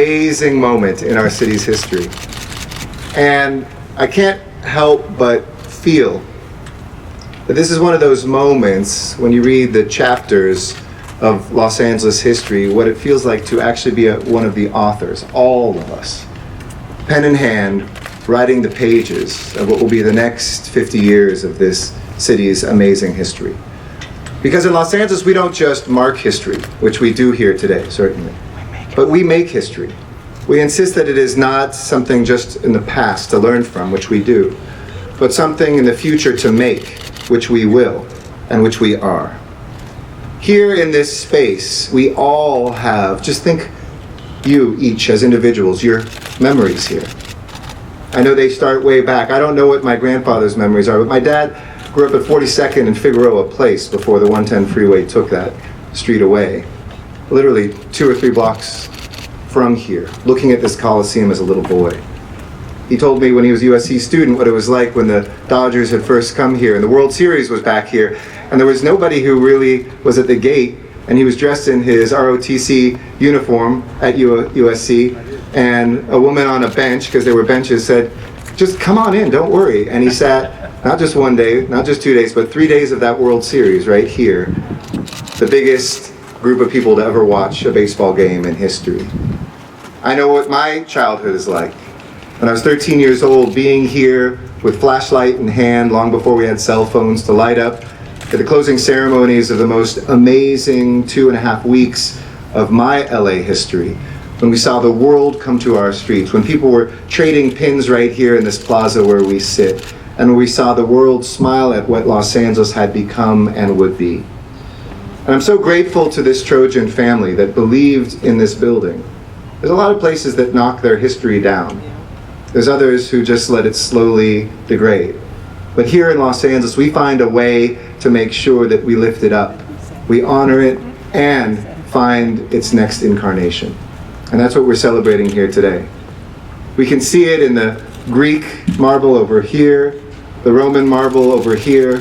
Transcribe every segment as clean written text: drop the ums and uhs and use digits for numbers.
amazing moment in our city's history. And I can't help but feel that this is one of those moments when you read the chapters of Los Angeles history, what it feels like to actually be one of the authors, all of us, pen in hand, writing the pages of what will be the next 50 years of this city's amazing history. Because in Los Angeles, we don't just mark history, which we do here today, certainly, but we make history. We insist that it is not something just in the past to learn from, which we do, but something in the future to make, which we will, and which we are. Here in this space, we all have, just think you each as individuals, your memories here. I know they start way back. I don't know what my grandfather's memories are, but my dad grew up at 42nd and Figueroa Place before the 110 freeway took that street away. Literally 2 or 3 blocks from here, looking at this Coliseum as a little boy. He told me when he was a USC student what it was like when the Dodgers had first come here and the World Series was back here, and there was nobody who really was at the gate, and he was dressed in his ROTC uniform at USC, and a woman on a bench, because there were benches, said, "Just come on in, don't worry." And he sat, not just one day, not just 2 days, but 3 days of that World Series right here, the biggest group of people to ever watch a baseball game in history. I know what my childhood is like. When I was 13 years old, being here with flashlight in hand, long before we had cell phones, to light up at the closing ceremonies of the most amazing 2.5 weeks of my LA history, when we saw the world come to our streets, when people were trading pins right here in this plaza where we sit, and when we saw the world smile at what Los Angeles had become and would be. And I'm so grateful to this Trojan family that believed in this building. There's a lot of places that knock their history down. There's others who just let it slowly degrade. But here in Los Angeles, we find a way to make sure that we lift it up. We honor it and find its next incarnation. And that's what we're celebrating here today. We can see it in the Greek marble over here, the Roman marble over here.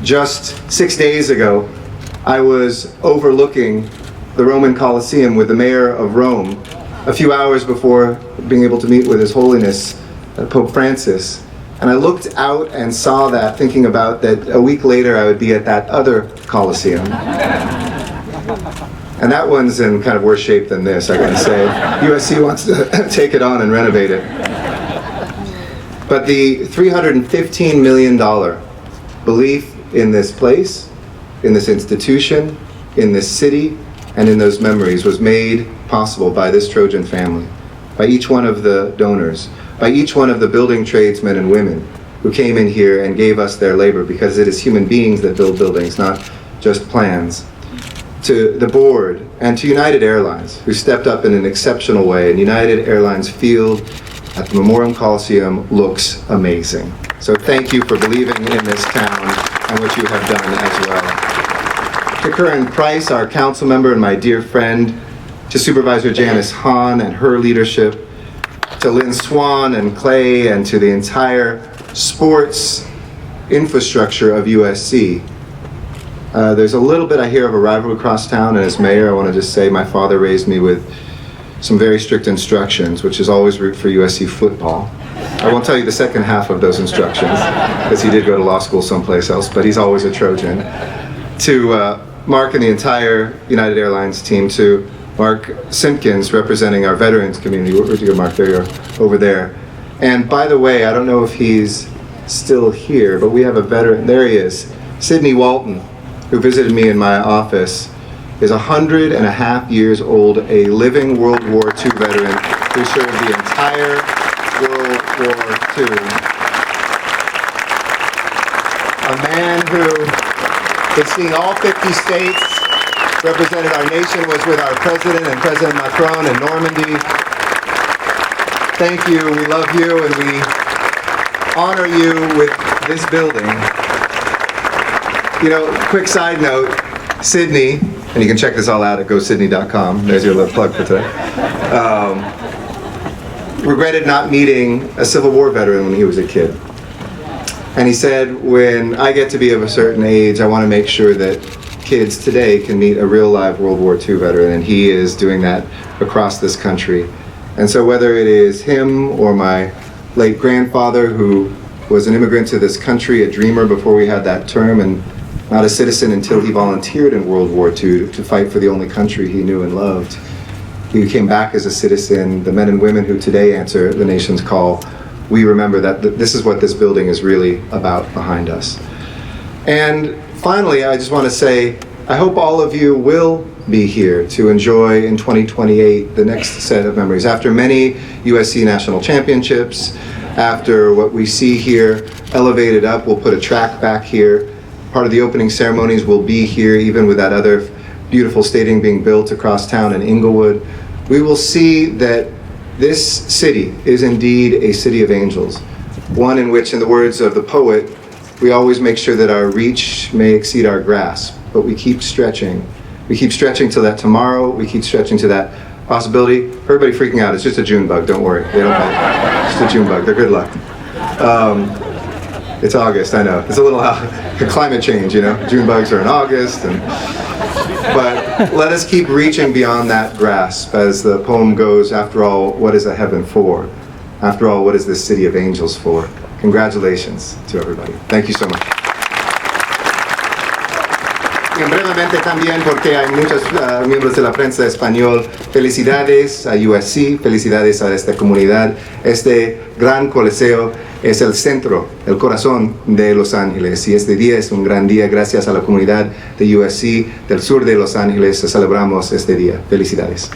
Just 6 days ago, I was overlooking the Roman Coliseum with the mayor of Rome, a few hours before being able to meet with His Holiness Pope Francis. And I looked out and saw that, thinking about that a week later I would be at that other Coliseum. And that one's in kind of worse shape than this, I gotta say. USC wants to take it on and renovate it. But the $315 million belief in this place, in this institution, in this city, and in those memories was made possible by this Trojan family, by each one of the donors, by each one of the building tradesmen and women who came in here and gave us their labor, because it is human beings that build buildings, not just plans. To the board and to United Airlines, who stepped up in an exceptional way, and United Airlines Field at the Memorial Coliseum looks amazing. So thank you for believing in this town and what you have done as well. To Curran Price, our council member and my dear friend, to Supervisor Janice Hahn and her leadership, to Lynn Swan and Clay, and to the entire sports infrastructure of USC. There's a little bit I hear of a rivalry across town, and as mayor, I want to just say my father raised me with some very strict instructions, which is always root for USC football. I won't tell you the second half of those instructions, because he did go to law school someplace else, but he's always a Trojan. To Mark and the entire United Airlines team, to Mark Simpkins representing our veterans community. Where'd you go, Mark? There you are, over there. And by the way, I don't know if he's still here, but we have a veteran, there he is, Sidney Walton, who visited me in my office, is 100.5 years old, a living World War II veteran who served the entire World War II. A man who has seen all 50 states, represented our nation, was with our president and President Macron in Normandy. Thank you, we love you, and we honor you with this building. You know, quick side note, Sydney, and you can check this all out at GoSydney.com, there's your little plug for today, regretted not meeting a Civil War veteran when he was a kid. And he said, when I get to be of a certain age, I want to make sure that kids today can meet a real live World War II veteran, and he is doing that across this country. And so whether it is him or my late grandfather, who was an immigrant to this country, a dreamer before we had that term, and not a citizen until he volunteered in World War II to fight for the only country he knew and loved. He came back as a citizen, the men and women who today answer the nation's call. We remember that this is what this building is really about behind us. And finally, I just want to say, I hope all of you will be here to enjoy in 2028 the next set of memories. After many USC national championships, after what we see here elevated up, we'll put a track back here. Part of the opening ceremonies will be here, even with that other beautiful stadium being built across town in Inglewood. We will see that this city is indeed a city of angels, one in which, in the words of the poet, we always make sure that our reach may exceed our grasp, but we keep stretching. We keep stretching to that tomorrow, we keep stretching to that possibility. Everybody freaking out, it's just a June bug, don't worry. They don't bite. It's just a June bug, they're good luck. It's August, I know. It's a little climate change, you know? June bugs are in August. But let us keep reaching beyond that grasp, as the poem goes, after all, what is a heaven for? After all, what is this city of angels for? Congratulations to everybody. Thank you so much. Y brevemente también, porque hay muchos miembros de la prensa español, felicidades a USC, felicidades a esta comunidad. Este gran coliseo es el centro, el corazón de Los Ángeles, y este día es un gran día. Gracias a la comunidad de USC del sur de Los Ángeles celebramos este día. Felicidades.